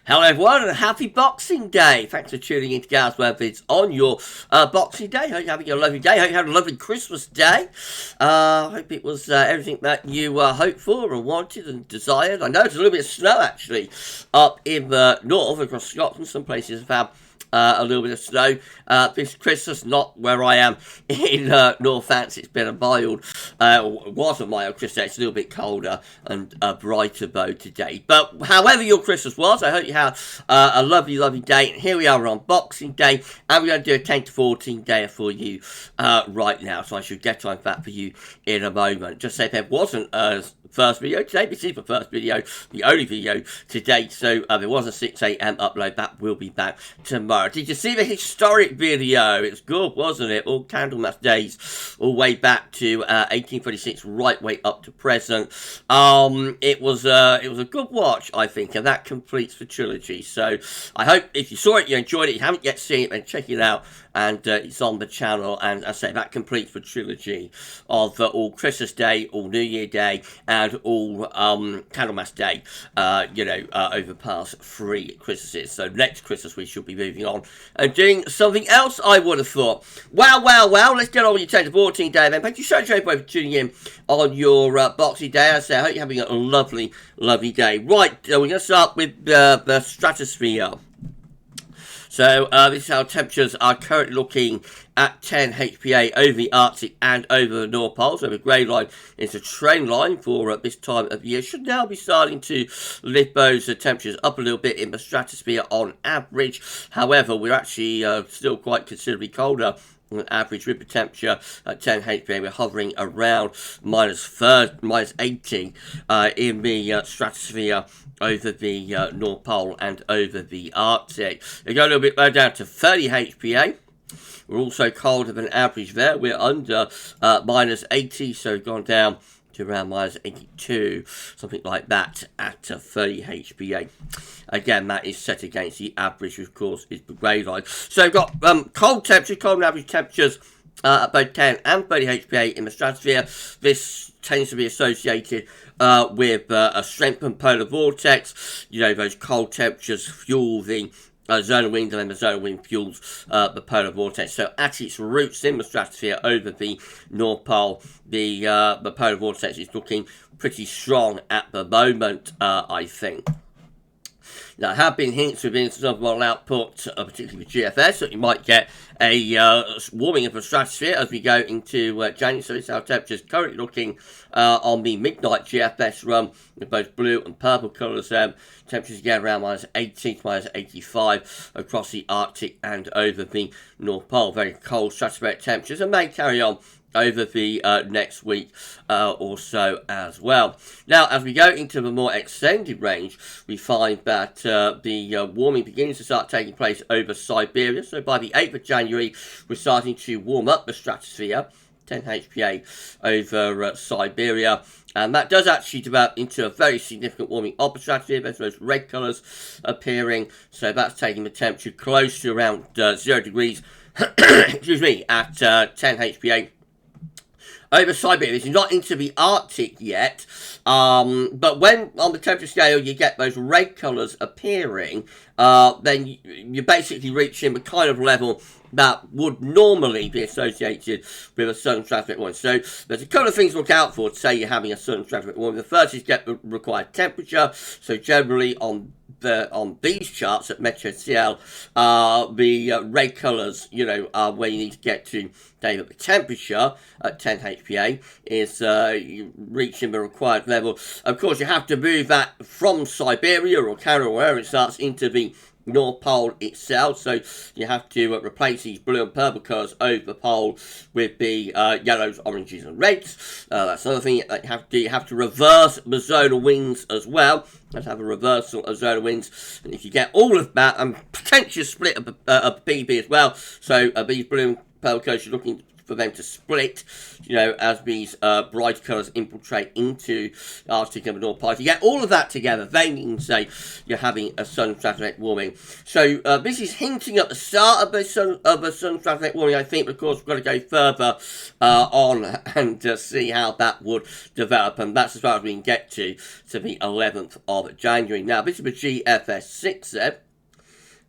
Hello everyone and happy Boxing Day. Thanks for tuning in to GavsWeatherVids on your Boxing Day. Hope you're having a lovely day. Hope you had a lovely Christmas day. Hope it was everything that you hoped for and wanted and desired. I know there's a little bit of snow actually up in the north across Scotland. Some places have had a little bit of snow this Christmas, not where I am in Northants. It's been a mild, was a mild Christmas. It's a little bit colder and a brighter bow today. But however your Christmas was, I hope you had a lovely, lovely day. And here we are on Boxing Day, and we're going to do a 10 to 14 day for you right now. So I should get on that for you in a moment. Just say if there wasn't first video today, this is the first video, the only video today, so there was a 6 AM upload. That will be back tomorrow. Did you see the historic video? It's good, wasn't it? All Candlemas days, all way back to 1836, right way up to present. It was a good watch, I think, and that completes the trilogy. So I hope if you saw it, you enjoyed it. If you haven't yet seen it, then check it out. And it's on the channel, and I say that completes the trilogy of all Christmas Day, all New Year Day, and all Candlemas Day. Over the past 3 Christmases. So next Christmas we should be moving on and doing something else, I would have thought. Well, let's get on with your 10 to 14 day then. Thank you so much for tuning in on your Boxing Day. I say I hope you're having a lovely, lovely day. Right, we're going to start with the stratosphere. So this is how temperatures are currently looking at 10 HPA over the Arctic and over the North Pole. So the grey line is a trend line for this time of year. Should now be starting to lift those temperatures up a little bit in the stratosphere on average. However, we're actually still quite considerably colder on average with the temperature at 10 HPA. We're hovering around minus 80 in the stratosphere over the North Pole and over the Arctic. We go a little bit lower down to 30 HPA. We're also colder than average there. We're under minus 80, so we've gone down to around minus 82, something like that at 30 HPA. Again, that is set against the average, which of course is the grey line. So we've got cold and average temperatures at both 10 and 30 HPA in the stratosphere. This tends to be associated with a strengthened polar vortex. You know, those cold temperatures fuel the zonal wind, and then the zonal wind fuels the polar vortex. So at its roots in the stratosphere over the North Pole, the polar vortex is looking pretty strong at the moment, I think. Now, there have been hints within some model output, particularly with GFS, that you might get a warming of the stratosphere as we go into January. So this is how temperatures currently looking on the midnight GFS run with both blue and purple colours. Temperatures again around minus 80 to minus 85 across the Arctic and over the North Pole. Very cold stratospheric temperatures, and may carry on over the next week or so as well. Now, as we go into the more extended range, we find that the warming begins to start taking place over Siberia. So by the 8th of January, we're starting to warm up the stratosphere, 10 HPA over Siberia. And that does actually develop into a very significant warming of the stratosphere. There's those red colours appearing. So that's taking the temperature close to around 0 degrees, excuse me, at 10 HPA. Over Siberia. This is not into the Arctic yet, but when on the temperature scale you get those red colours appearing, then you're basically reaching the kind of level that would normally be associated with a sudden stratospheric warming. So there's a couple of things to look out for to say you're having a sudden stratospheric warming. The first is get the required temperature. So generally on these charts at MeteoCL, the red colours, are where you need to get to. But the temperature at 10 HPA is reaching the required level. Of course, you have to move that from Siberia or Canada, or wherever it starts, into the North Pole itself. So you have to replace these blue and purple colours over the pole with the yellows, oranges and reds. That's another thing that you have to do. You have to reverse the zonal winds as well. Let's have a reversal of zonal winds. And if you get all of that, and potentially split a BB as well. So these blue and purple colours, you're looking for them to split, you know, as these bright colours infiltrate into the Arctic and the North Polar. You get all of that together, then you can say you're having a sun stratospheric warming. So this is hinting at the start of the sun stratospheric warming, I think. Of course, we've got to go further on and see how that would develop, and that's as far as we can get to the 11th of January. Now, this is the GFS 6Z.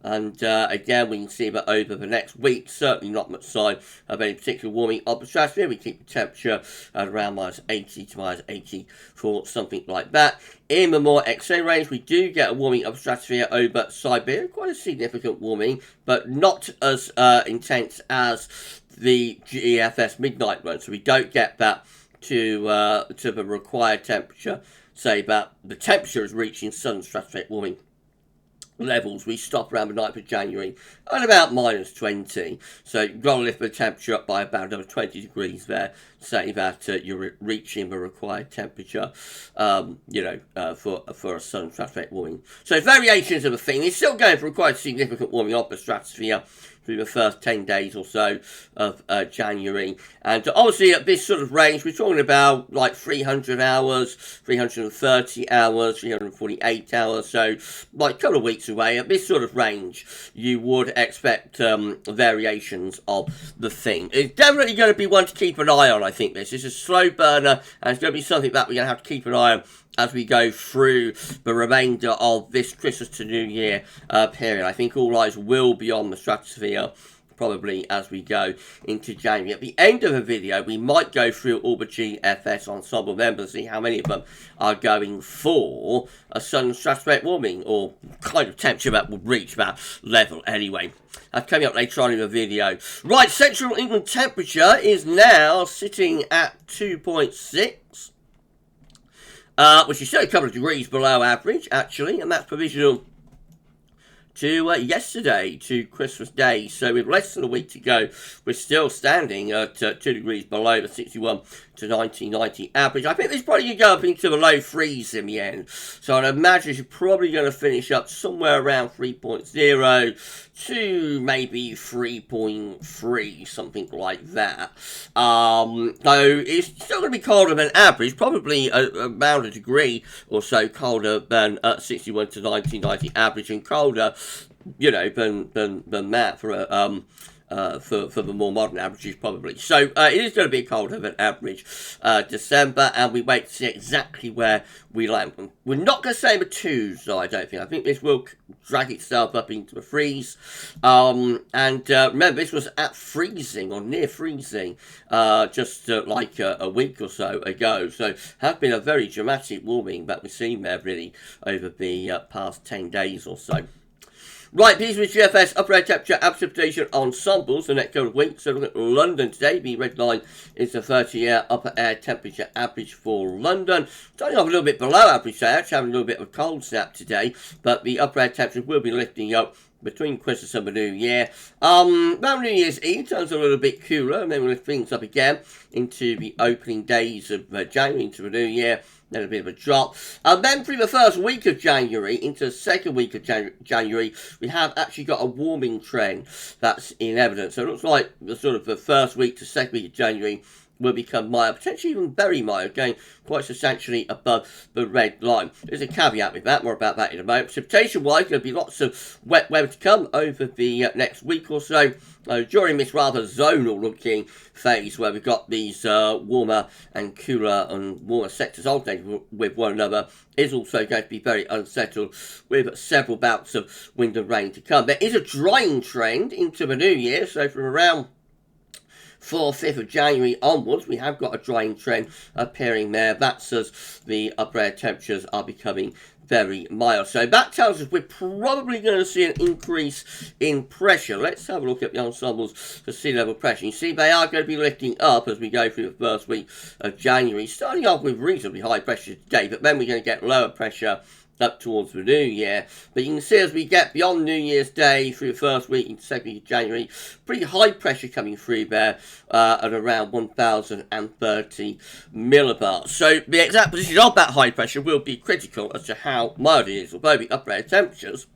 And again, we can see that over the next week, certainly not much sign of any particular warming of the stratosphere. We keep the temperature at around minus 80 to minus 84, something like that. In the more X-ray range, we do get a warming of the stratosphere over Siberia, quite a significant warming, but not as intense as the GFS midnight run. So we don't get that to the required temperature. Say that the temperature is reaching sun stratospheric warming levels. We stop around the 9th of January at about minus 20. So you've got to lift the temperature up by about another 20 degrees there. Say that you're reaching the required temperature, you know, for a sun stratospheric warming. So variations of a thing. It's still going for quite a significant warming of the stratosphere through the first 10 days or so of January. And obviously at this sort of range, we're talking about like 300 hours, 330 hours, 348 hours. So like a couple of weeks away, at this sort of range, you would expect variations of the thing. It's definitely going to be one to keep an eye on, I think. This is a slow burner, and it's going to be something that we're going to have to keep an eye on as we go through the remainder of this Christmas to New Year period. I think all eyes will be on the stratosphere probably as we go into January. At the end of the video, we might go through all the GFS ensemble members, see how many of them are going for a sun stratospheric warming, or kind of temperature that would reach that level anyway. That's coming up later on in the video. Right, central England temperature is now sitting at 2.6. Which is still a couple of degrees below average, actually, and that's provisional to yesterday, to Christmas Day. So with less than a week to go, we're still standing at 2 degrees below the 61 to 1990 average. I think this is probably going to go up into the low threes in the end. So I'd imagine you're probably going to finish up somewhere around 3.0 to maybe 3.3, something like that. Though it's still going to be colder than average, probably around a degree or so colder than 61 to 1990 average, and colder, you know, than that for a for the more modern averages probably. So it is going to be colder than average December, and we wait to see exactly where we land. We're not going to stay in the twos, though, I don't think. I think this will drag itself up into the freeze. And remember, this was at freezing, or near freezing, just like a week or so ago. So has been a very dramatic warming that we've seen there, really, over the past 10 days or so. Right, these with GFS upper air temperature precipitation ensembles the next couple of weeks. So look at London today. The red line is the 30-year upper air temperature average for London. Starting off a little bit below average today, actually having a little bit of a cold snap today, but the upper air temperature will be lifting up between Christmas and the New Year. Around New Year's Eve turns a little bit cooler, and then we'll lift things up again into the opening days of January, into the New Year. Then a bit of a drop. And then through the first week of January into the second week of January, we have actually got a warming trend that's in evidence. So it looks like the sort of the first week to second week of January will become mild, potentially even very mild, going quite substantially above the red line. There's a caveat with that, more about that in a moment. Precipitation-wise, going to be lots of wet weather to come over the next week or so. During this rather zonal-looking phase where we've got these warmer and cooler and warmer sectors alternating with one another, is also going to be very unsettled with several bouts of wind and rain to come. There is a drying trend into the new year, so from around 4th, 5th of January onwards, we have got a drying trend appearing there. That's as the upper air temperatures are becoming very mild. So that tells us we're probably going to see an increase in pressure. Let's have a look at the ensembles for sea level pressure. You see they are going to be lifting up as we go through the first week of January, starting off with reasonably high pressure today, but then we're going to get lower pressure up towards the new year. But you can see as we get beyond New Year's Day through the first week into second week of January, pretty high pressure coming through there at around 1030 millibars. So the exact position of that high pressure will be critical as to how mild it is, although the upper air temperatures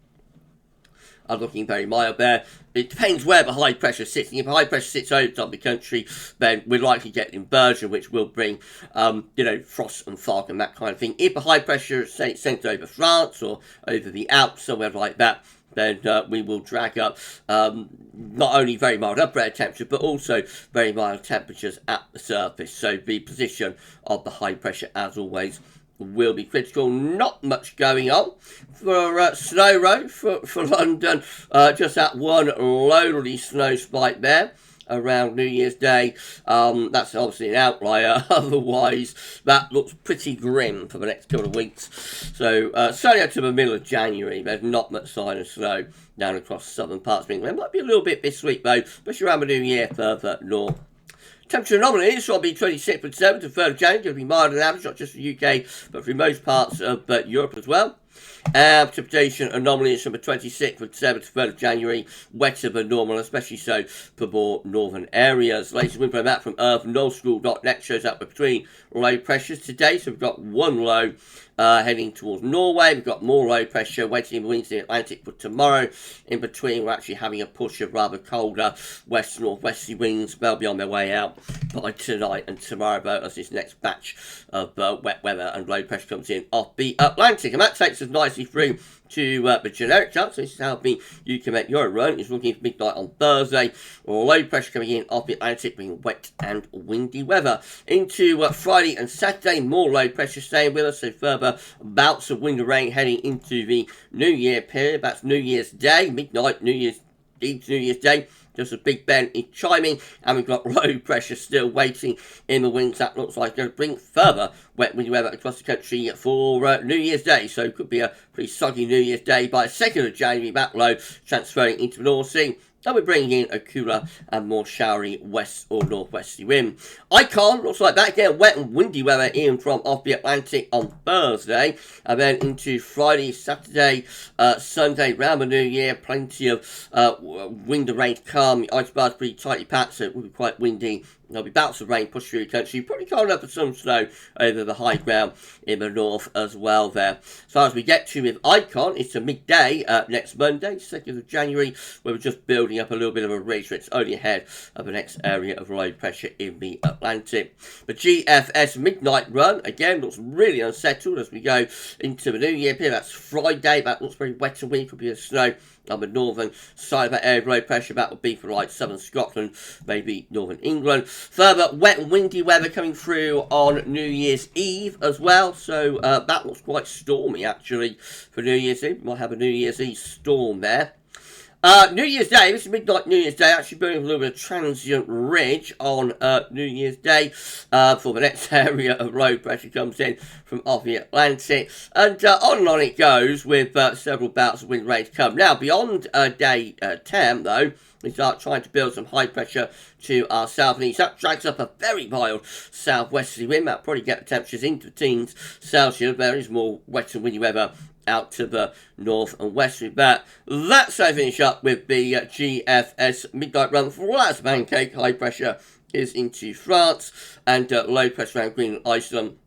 are looking very mild there. It depends where the high pressure is sitting. If high pressure sits over top of the country, then we're likely to get an inversion, which will bring, frost and fog and that kind of thing. If the high pressure is sent over France or over the Alps, somewhere like that, then we will drag up not only very mild upper air temperature, but also very mild temperatures at the surface. So the position of the high pressure, as always, will be critical. Not much going on for Snow Road for London. Just that one lonely snow spike there around New Year's Day. That's obviously an outlier. Otherwise, that looks pretty grim for the next couple of weeks. So certainly up to the middle of January, there's not much sign of snow down across southern parts of England. There might be a little bit this week though, especially around the New Year further north. Temperature anomalies will be 26.7 to 3rd of January. Going to be milder than average, not just for the UK, but for most parts of Europe as well. Precipitation anomalies from the 26th of December to 3rd of January, wetter than normal, especially so for more northern areas. Latest wind map from earth.nullschool.net shows that we're between low pressures today. So we've got one low heading towards Norway. We've got more low pressure waiting in the winds in the Atlantic for tomorrow. In between, we're actually having a push of rather colder west-northwesterly winds. They'll be on their way out by tonight and tomorrow, as this next batch of wet weather and low pressure comes in off the Atlantic. And that takes us nicely through to the generic chart. So this is how you can make your run. It's looking for midnight on Thursday. Low pressure coming in off the Atlantic, bringing wet and windy weather. Into Friday and Saturday, more low pressure staying with us. So further bouts of wind and rain heading into the New Year period. That's New Year's Day, midnight, New Year's Eve to New Year's Day. Just as Big Ben is chiming, and we've got low pressure still waiting in the winds. That looks like going to bring further wet windy weather across the country for New Year's Day. So it could be a pretty soggy New Year's Day by 2nd of January, that low transferring into the North Sea. And we're bringing in a cooler and more showery west or northwesterly wind. Icon looks like that. Again, wet and windy weather in from off the Atlantic on Thursday. And then into Friday, Saturday, Sunday, round the New Year. Plenty of wind and rain to come. The ice bar's pretty tightly packed, so it will be quite windy. There'll be bouts of rain push through the country. Probably cold enough for some snow over the high ground in the north as well there. So as we get to with Icon, it's a midday next Monday, 2nd of January, where we're just building up a little bit of a ridge. So it's only ahead of the next area of low pressure in the Atlantic. The GFS midnight run, again, looks really unsettled as we go into the New Year period. That's Friday. That looks very wet and windy. Could be a snow on the northern side of that area of low pressure. That would be for like southern Scotland, maybe northern England. Further wet and windy weather coming through on New Year's Eve as well. So that looks quite stormy actually for New Year's Eve. We might have a New Year's Eve storm there. New Year's Day, this is midnight New Year's Day, actually building a little bit of transient ridge on New Year's Day for the next area of low pressure comes in from off the Atlantic. And on it goes with several bouts of wind rain to come. Now, beyond day 10, though, we start trying to build some high pressure to our south and east. That drags up a very mild southwesterly wind. That'll probably get the temperatures into the teens Celsius. There is more wet and windy weather out to the north and west with that. That's how I finish up with the GFS midnight run. Flat as a pancake, high pressure is into France, and low pressure around Greenland, Iceland.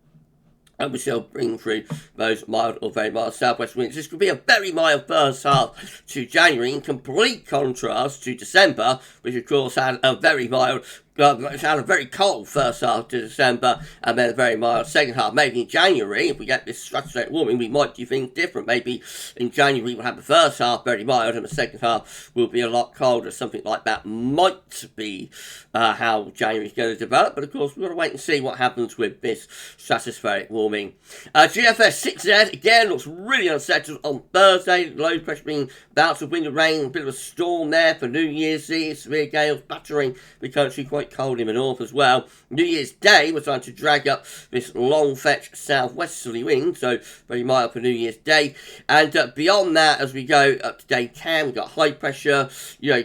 And we still bring through those mild or very mild southwest winds. This could be a very mild first half to January, in complete contrast to December, which of course had a very mild it's had a very cold first half to December and then a very mild second half. Maybe in January, if we get this stratospheric warming, we might do things different. Maybe in January we'll have the first half very mild and the second half will be a lot colder. Something like that might be how January is going to develop. But of course, we've got to wait and see what happens with this stratospheric warming. GFS 6Z, again, looks really unsettled on Thursday. Low pressure being bouts of wind and rain, a bit of a storm there for New Year's Eve. Severe gales battering the country, quite cold in the north as well. New Year's Day, we're trying to drag up this long fetch southwesterly wind, so very mild for New Year's Day. And beyond that, as we go up to day 10, we've got high pressure,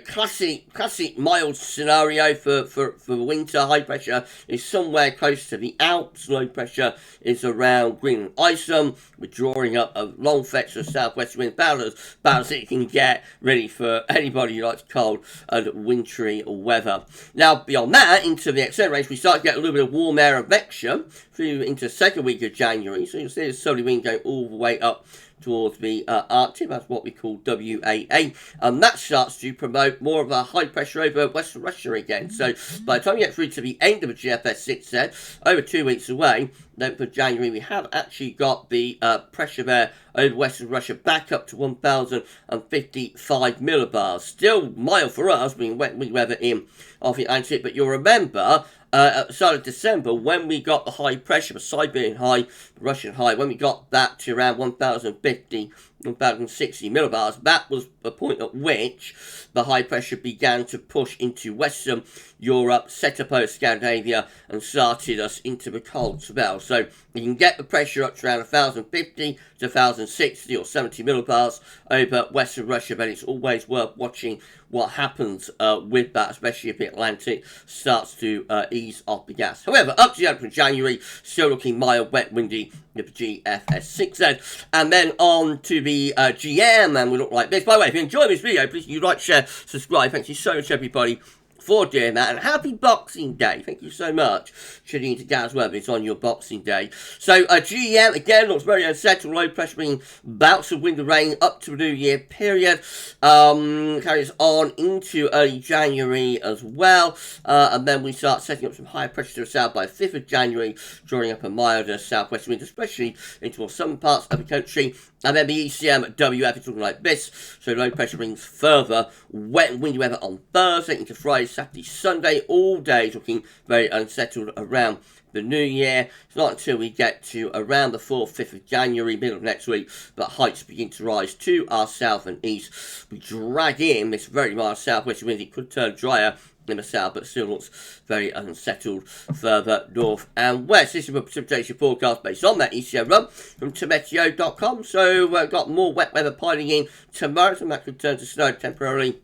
classic mild scenario for the winter. High pressure is somewhere close to the Alps. Low pressure is around Greenland, Iceland. We're drawing up a long fetch of southwest wind, about as it can get, ready for anybody who likes cold and wintry weather. Now, beyond that, into the extended range, we start to get a little bit of warm air advection through into the second week of January. So you'll see the southerly wind going all the way up towards the Arctic. That's what we call WAA, and that starts to promote more of a high pressure over Western Russia again. So by the time we get through to the end of the GFS 6 then, over 2 weeks away, then for January, we have actually got the pressure there over Western Russia back up to 1,055 millibars. Still mild for us, being wet weather in off the Atlantic, but you'll remember at the start of December, when we got the high pressure, the Siberian high, the Russian high, when we got that to around 1,050, 1,060 millibars, that was the point at which the high pressure began to push into Western Europe, set up over Scandinavia, and started us into the cold spell. So you can get the pressure up to around 1,050 to 1,060 or 70 millibars over Western Russia, but it's always worth watching what happens with that, especially if the Atlantic starts to ease off the gas. However, up to the end of January, still looking mild, wet, windy with the GFS 6Z. And then on to the GM, and we look like this. By the way, if you enjoyed this video, please you like, share, subscribe. Thank you so much, everybody, for doing that, and happy Boxing Day. Thank you so much. Tuning into GavsWeatherVids on your Boxing Day. So GEM again looks very unsettled. Low pressure bringing bouts of wind and rain up to the New Year period. Carries on into early January as well, and then we start setting up some higher pressure to the south by 5th of January, drawing up a milder southwest wind, especially into more southern parts of the country. And then the ECM WF is looking like this. So low pressure brings further wet and windy weather on Thursday into Friday, Saturday, Sunday. All days looking very unsettled around the New Year. It's not until we get to around the 4th, 5th of January, middle of next week, that heights begin to rise to our south and east. We drag in this very mild southwest wind. It could turn drier in the south, but still looks very unsettled further north and west. This is a precipitation forecast based on that ECM run from Meteo.com. So we've got more wet weather piling in tomorrow, and that could turn to snow temporarily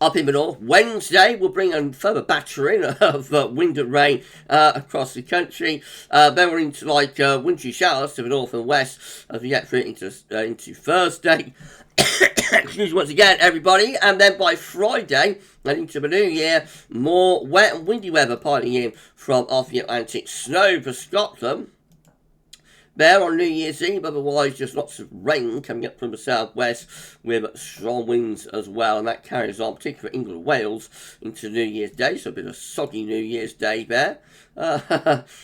up in the north. Wednesday will bring a further battering of wind and rain across the country. Then we're into like wintry showers to the north and west as we get through into Thursday. Excuse me once again, everybody. And then by Friday and into the New Year, more wet and windy weather piling in from off the Atlantic. Snow for Scotland there on New Year's Eve, otherwise just lots of rain coming up from the southwest with strong winds as well, and that carries on, particularly for England and Wales, into New Year's Day, so a bit of soggy New Year's Day there.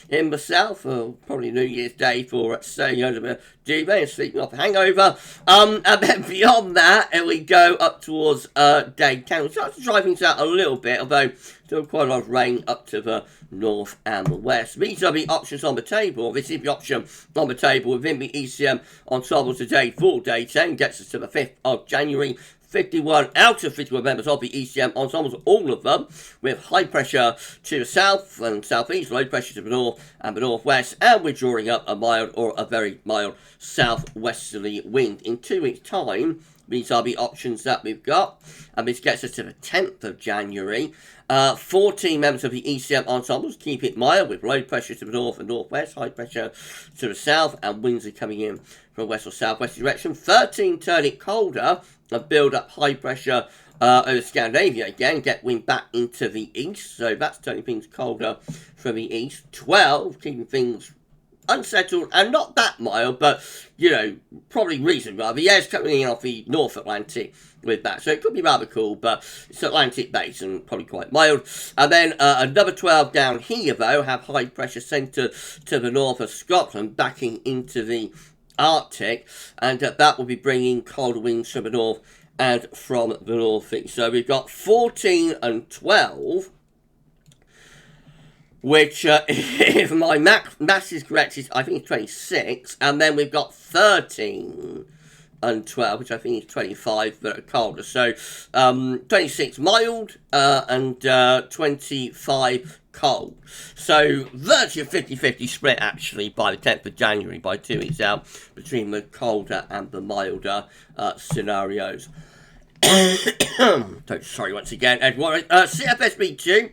In the south, probably New Year's Day for staying under the duvet and sleeping off a hangover. And then beyond that, we go up towards Day 10. We start to dry things out a little bit, although still quite a lot of rain up to the north and the west. These are the options on the table. This is the option on the table within the ECM ensembles today for Day 10. Gets us to the 5th of January. 51 out of 51 members of the ECM ensembles, all of them with high pressure to the south and southeast, low pressure to the north and the northwest, and we're drawing up a mild or a very mild southwesterly wind. In 2 weeks' time, these are the options that we've got, and this gets us to the 10th of January. 14 members of the ECM ensembles keep it mild with low pressure to the north and northwest, high pressure to the south, and winds are coming in from west or southwest direction. 13 turn it colder and build up high pressure over Scandinavia again, get wind back into the east, so that's turning things colder from the east. 12 keeping things unsettled and not that mild, but you know, probably reasonably mild. The air's coming in off the North Atlantic with that, so it could be rather cool, but it's Atlantic based and probably quite mild. And then another 12 down here though have high pressure centred to the north of Scotland, backing into the Arctic, and that will be bringing colder winds from the north and from the northeast. So we've got 14 and 12, which if my maths is correct, I think it's 26, and then we've got 13 and 12, which I think is 25, but are colder. So 26 mild and 25 cold. So virtually a 50-50 split actually by the 10th of January, by 2 weeks out, between the colder and the milder scenarios. Sorry once again, everyone. CFSB2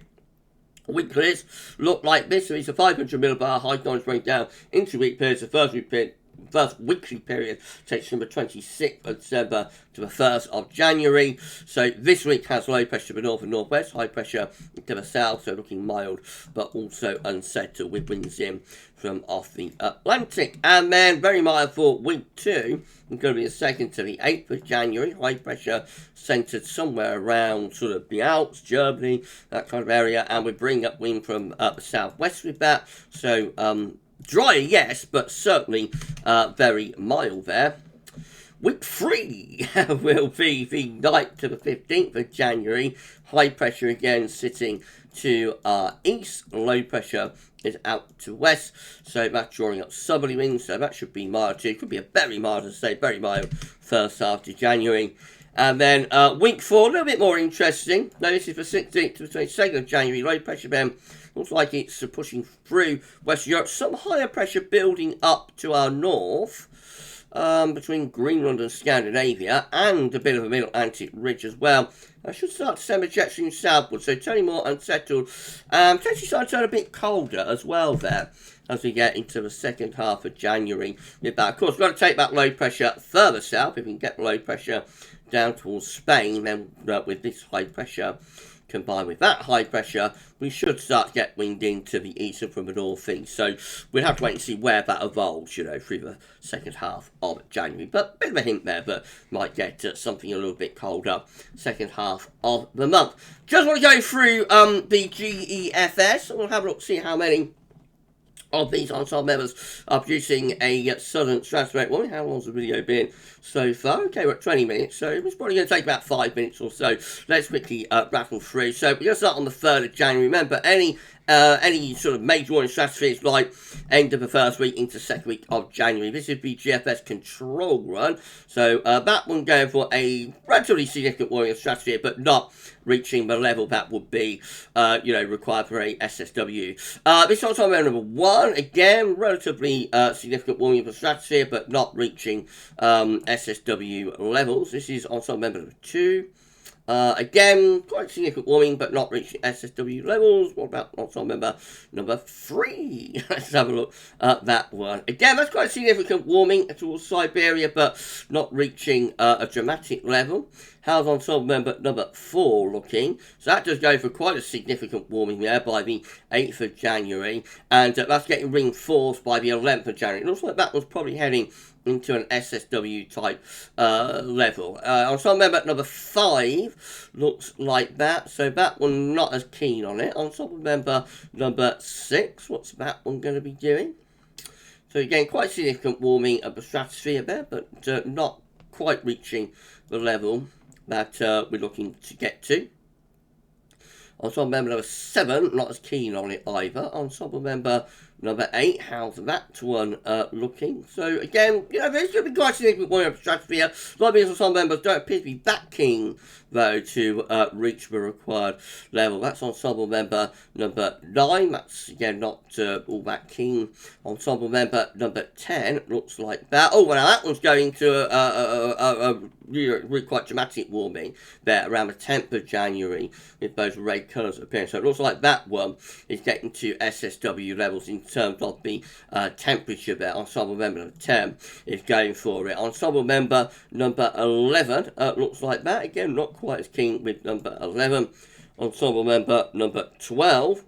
wind clears look like this. So it's a 500 millibar high noise breakdown into weak periods. The first week period first weekly period takes from the 26th of December to the 1st of January. So this week has low pressure to the north and northwest, high pressure to the south, so looking mild, but also unsettled with winds in from off the Atlantic. And then very mild for week 2. It's going to be the 2nd to the 8th of January. High pressure centred somewhere around sort of the Alps, Germany, that kind of area. And we bring up wind from the southwest with that. So dry, yes, but certainly very mild there. Week 3 will be the 9th to the 15th of January. High pressure again sitting to our east. Low pressure is out to west. So that's drawing up southerly winds. So that should be mild too. Could be a very mild, as I say, very mild first half of January. And then week 4, a little bit more interesting. Now this is the 16th to the 22nd of January. Low pressure then looks like it's pushing through Western Europe. Some higher pressure building up to our north. Between Greenland and Scandinavia, and a bit of a middle Atlantic ridge as well. I should start to send the jets in southward, so turning more unsettled. Potentially starting to turn a bit colder as well there, as we get into the second half of January. With that, of course, we've got to take that low pressure further south. If we can get the low pressure down towards Spain, then with this high pressure combined with that high pressure, we should start to get wind into the east and from the northeast. So we'll have to wait and see where that evolves, you know, through the second half of January. But a bit of a hint there, but might get something a little bit colder second half of the month. Just want to go through the GEFS. We'll have a look, see how many of these ensemble members are producing a southern stratospheric warming. How long's the video been so far? Okay, we're at 20 minutes, so it's probably going to take about 5 minutes or so. Let's quickly rattle through. So we're going to start on the 3rd of January. Remember, any sort of major warning stratospheres like end of the first week into second week of January. This is the GFS control run. So that one going for a relatively significant warning of stratosphere, but not reaching the level that would be, required for a SSW. This one's on number 1. Again, relatively significant warning of the stratosphere, but not reaching SSW levels. This is ensemble member number 2. Again, quite significant warming, but not reaching SSW levels. What about ensemble member number 3? Let's have a look at that one. Again, that's quite significant warming towards Siberia, but not reaching a dramatic level. How's ensemble member number 4 looking? So that does go for quite a significant warming there by the 8th of January. And that's getting reinforced by the 11th of January. It looks like that was probably heading into an SSW type level. Ensemble member number 5 looks like that. So that one not as keen on it. Ensemble member number 6, what's that one going to be doing? So again, quite significant warming of the stratosphere there, but not quite reaching the level that we're looking to get to. Ensemble member number 7, not as keen on it either. Ensemble member number 8, how's that one looking? So again, there's going to be quite significant warming of the stratosphere. A lot of these ensemble members don't appear to be that keen, though, to reach the required level. That's ensemble member number 9. That's, again, not all that keen. Ensemble member number 10 looks like that. Oh, well, now that one's going to a really quite dramatic warming there around the 10th of January with those red colours appearing. So it looks like that one is getting to SSW levels in terms of the temperature there. Ensemble member number 10 is going for it. Ensemble member number 11 looks like that. Again, not quite as keen with number 11. Ensemble member number 12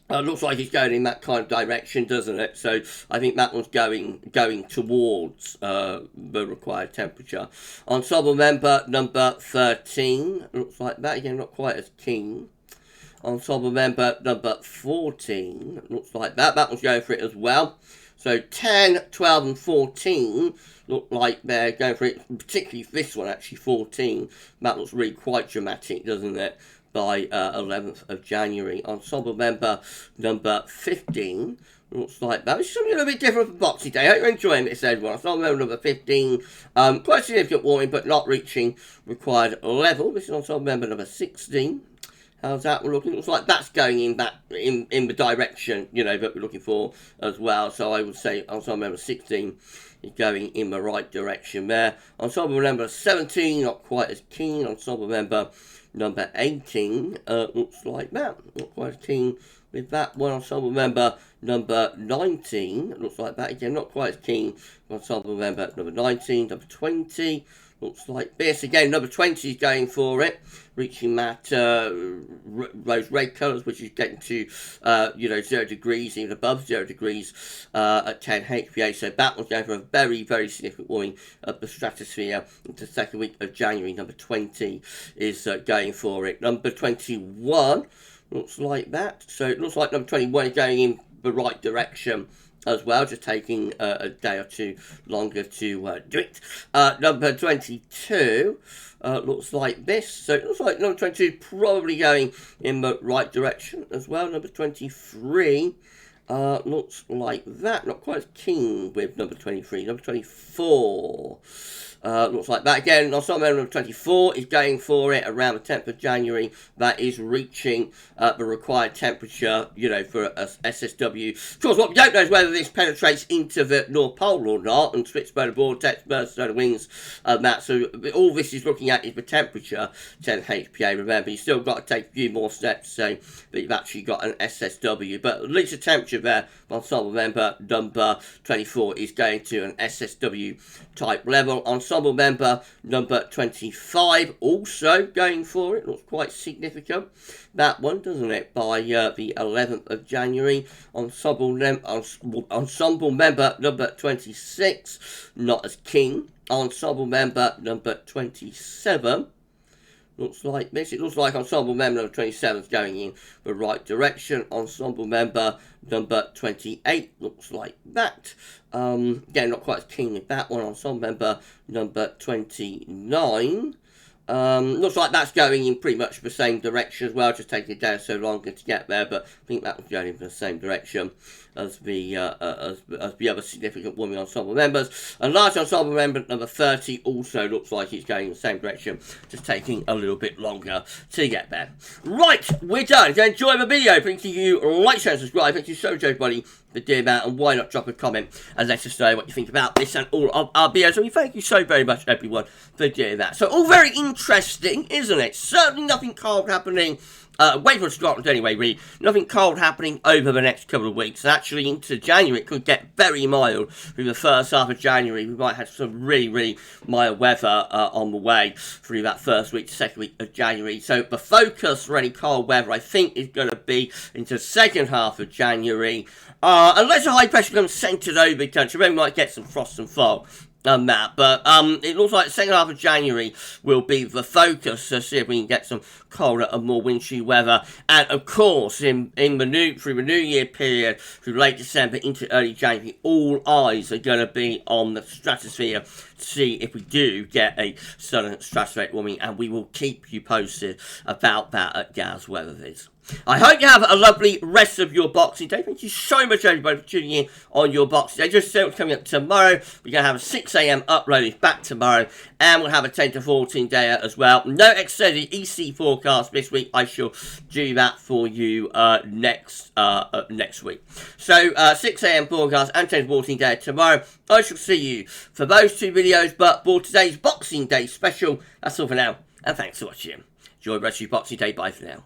looks like it's going in that kind of direction, doesn't it? So I think that one's going towards the required temperature. Ensemble member number 13 looks like that. Again, not quite as keen. Ensemble member number 14 looks like that. That one's going for it as well. So 10, 12 and 14 look like they're going for it. Particularly this one, actually, 14. That looks really quite dramatic, doesn't it? By 11th of January. Ensemble member number 15 looks like that. It's something a little bit different from Boxing Day. I hope you're enjoying this, everyone. Ensemble member number 15. Quite significant warming, but not reaching required level. This is ensemble member number 16. How's that one looking? It looks like that's going in the direction, that we're looking for as well. So I would say ensemble member 16 is going in the right direction there. Ensemble member 17, not quite as keen. Ensemble member number 18 looks like that. Not quite as keen with that one. Ensemble member number 19. It looks like that again, not quite as keen. Ensemble member number 19, number 20. Looks like this again. Number 20 is going for it, reaching that those red colours, which is getting to 0 degrees, even above 0 degrees at 10 HPA. So that one's going for a very, very significant warming of the stratosphere into the second week of January. Number 20 is going for it. Number 21 looks like that. So it looks like number 21 is going in the right direction as well, just taking a day or two longer to do it. Number 22 looks like this. So it looks like number 22 probably going in the right direction as well. Number 23 looks like that. Not quite as keen with number 23. Number 24 looks like that again. Ensemble number 24 is going for it around the 10th of January. That is reaching the required temperature, for a SSW. Of course, what we don't know is whether this penetrates into the North Pole or not, and Spitsbergen vortex, Spitsbergen wings, that. So all this is looking at is the temperature, 10 HPA. Remember, you've still got to take a few more steps to say that you've actually got an SSW. But at least the temperature there, ensemble member number 24 is going to an SSW type level. Ensemble member number 25 also going for it. Looks quite significant, that one, doesn't it? By the 11th of January. Ensemble member number 26, not as keen. Ensemble member number 27 looks like this. It looks like ensemble member number 27 is going in the right direction. Ensemble member number 28 looks like that. Again, not quite as keen with that one. Ensemble member number 29. Looks like that's going in pretty much the same direction as well, just taking it down so longer to get there, but I think that was going in the same direction as the other significant warming ensemble members. And large ensemble member number 30 also looks like it's going in the same direction, just taking a little bit longer to get there. Right, we're done. If you enjoyed the video, please you like, share, and subscribe. Thank you so much, everybody, for doing that, and why not drop a comment and let us know what you think about this and all of our videos. And thank you so very much, everyone, for doing that. So all very interesting, isn't it? Certainly nothing cold happening. Away from Scotland anyway, really. Nothing cold happening over the next couple of weeks. Actually, into January, it could get very mild. Through the first half of January, we might have some really, really mild weather on the way through that first week to second week of January. So the focus for any cold weather, I think, is going to be into the second half of January. Unless a high pressure comes centred over the country, then we might get some frost and fog. That, but it looks like the second half of January will be the focus to see if we can get some colder and more wintry weather. And of course, through the New Year period, through late December into early January, all eyes are going to be on the stratosphere to see if we do get a sudden stratospheric warming, and we will keep you posted about that at GavsWeatherVids. I hope you have a lovely rest of your Boxing Day. Thank you so much, everybody, for tuning in on your Boxing Day. Just so what's coming up tomorrow. We're going to have a 6 a.m. upload back tomorrow, and we'll have a 10 to 14 day as well. No extended EC forecast this week. I shall do that for you next week. So 6 a.m. forecast and 10 to 14 day tomorrow. I shall see you for those two videos, but for today's Boxing Day special, that's all for now, and thanks for watching. Enjoy the rest of your Boxing Day. Bye for now.